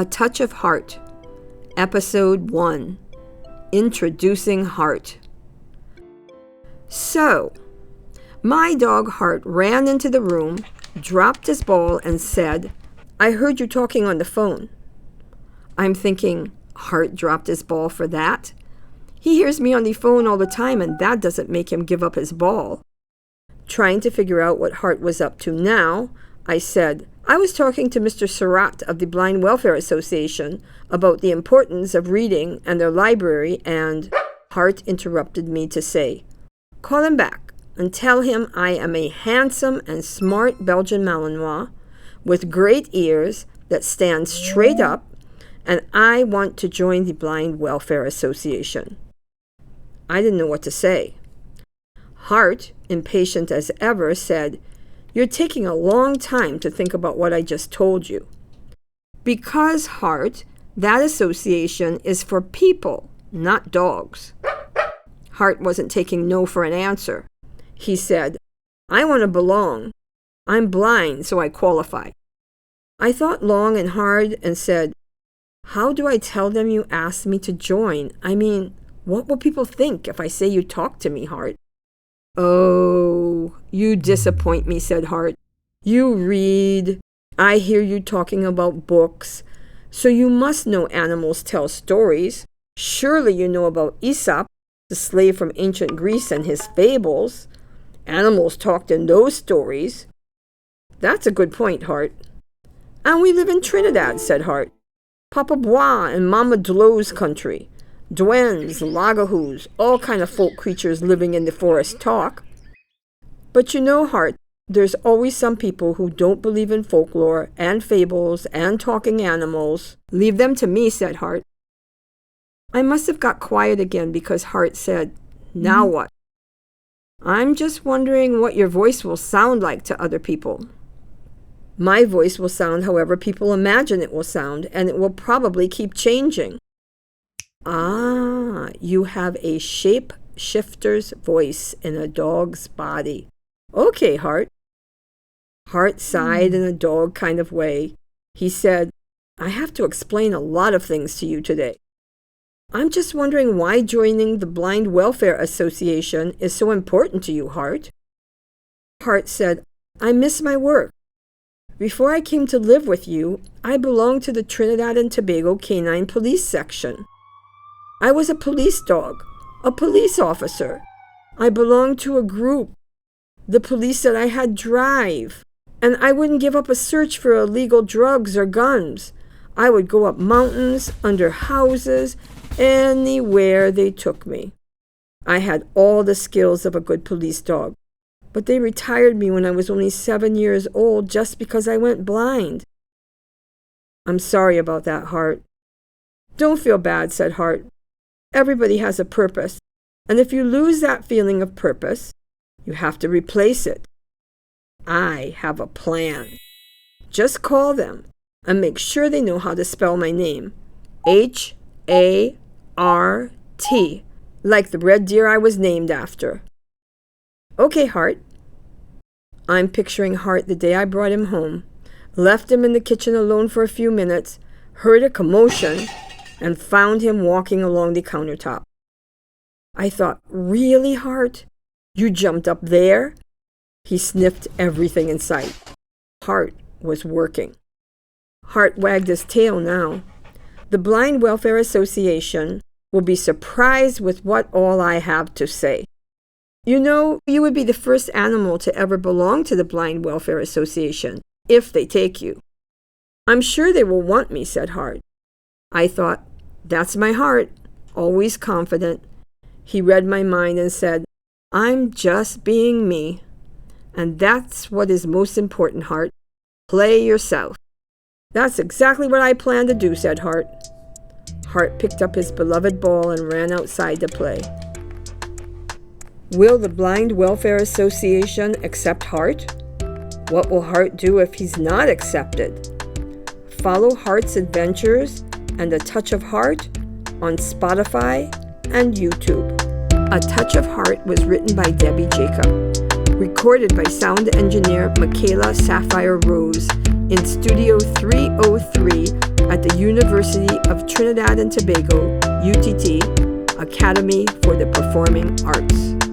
A Touch of Hart, Episode 1, Introducing Hart. So, my dog Hart ran into the room, dropped his ball, and said, "I heard you talking on the phone." I'm thinking, Hart dropped his ball for that? He hears me on the phone all the time, and that doesn't make him give up his ball. Trying to figure out what Hart was up to now, I said, "I was talking to Mr. Surratt of the Blind Welfare Association about the importance of reading and their library, and..." Hart interrupted me to say, "Call him back and tell him I am a handsome and smart Belgian Malinois with great ears that stand straight up, and I want to join the Blind Welfare Association." I didn't know what to say. Hart, impatient as ever, said, "You're taking a long time to think about what I just told you." "Because, Hart, that association is for people, not dogs." Hart wasn't taking no for an answer. He said, "I want to belong. I'm blind, so I qualify." I thought long and hard and said, "How do I tell them you asked me to join? I mean, what will people think if I say you talked to me, Hart?" "Oh, you disappoint me," said Hart. "You read. I hear you talking about books. So you must know animals tell stories. Surely you know about Aesop, the slave from ancient Greece, and his fables. Animals talked in those stories." "That's a good point, Hart." "And we live in Trinidad," said Hart. "Papa Bois and Mama Dlow's country. Duendes, lagahoos, all kind of folk creatures living in the forest talk." "But you know, Hart, there's always some people who don't believe in folklore and fables and talking animals." "Leave them to me," said Hart. I must have got quiet again because Hart said, "Now what?" "I'm just wondering what your voice will sound like to other people." "My voice will sound however people imagine it will sound, and it will probably keep changing." "Ah, you have a shape-shifter's voice in a dog's body. Okay, Hart." Hart sighed in a dog kind of way. He said, "I have to explain a lot of things to you today. I'm just wondering why joining the Blind Welfare Association is so important to you, Hart." Hart said, "I miss my work. Before I came to live with you, I belonged to the Trinidad and Tobago Canine Police Section. I was a police dog, a police officer. I belonged to a group. The police said I had drive, and I wouldn't give up a search for illegal drugs or guns. I would go up mountains, under houses, anywhere they took me. I had all the skills of a good police dog, but they retired me when I was only 7 years old just because I went blind." "I'm sorry about that, Hart." "Don't feel bad," said Hart. "Everybody has a purpose, and if you lose that feeling of purpose, you have to replace it. I have a plan. Just call them and make sure they know how to spell my name. Hart, like the red deer I was named after." "Okay, Hart." I'm picturing Hart the day I brought him home, left him in the kitchen alone for a few minutes, heard a commotion, and found him walking along the countertop. I thought, "Really, Hart? You jumped up there?" He sniffed everything in sight. Hart was working. Hart wagged his tail now. The Blind Welfare Association will be surprised with what all I have to say. "You know, you would be the first animal to ever belong to the Blind Welfare Association, if they take you." "I'm sure they will want me," said Hart. I thought, that's my Hart, always confident. He read my mind and said, "I'm just being me. And that's what is most important, Hart. Play yourself." "That's exactly what I plan to do," said Hart. Hart picked up his beloved ball and ran outside to play. Will the Blind Welfare Association accept Hart? What will Hart do if he's not accepted? Follow Hart's adventures and A Touch of Hart on Spotify and YouTube. A Touch of Hart was written by Debbie Jacob, recorded by sound engineer Makela Sapphire Rose in Studio 303 at the University of Trinidad and Tobago, UTT, Academy for the Performing Arts.